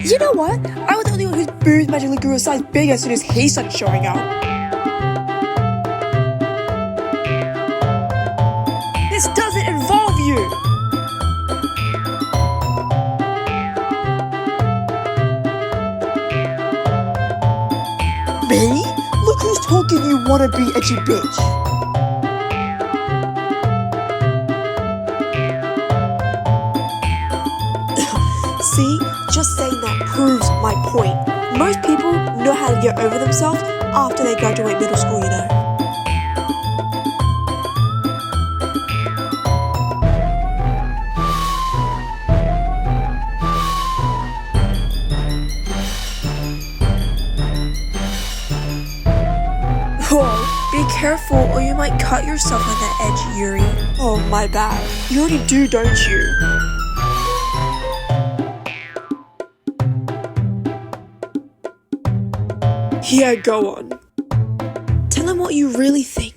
You know what? I was the only one whose boobs magically grew a size bigger as soon as he started showing up. This doesn't involve you! Me? Look who's talking, you wannabe edgy bitch. See, just saying that proves my point. Most people know how to get over themselves after they graduate middle school, you know. Oh, be careful or you might cut yourself on that edge, Yuri. Oh, my bad. You already do, don't you? Yeah, go on. Tell him what you really think.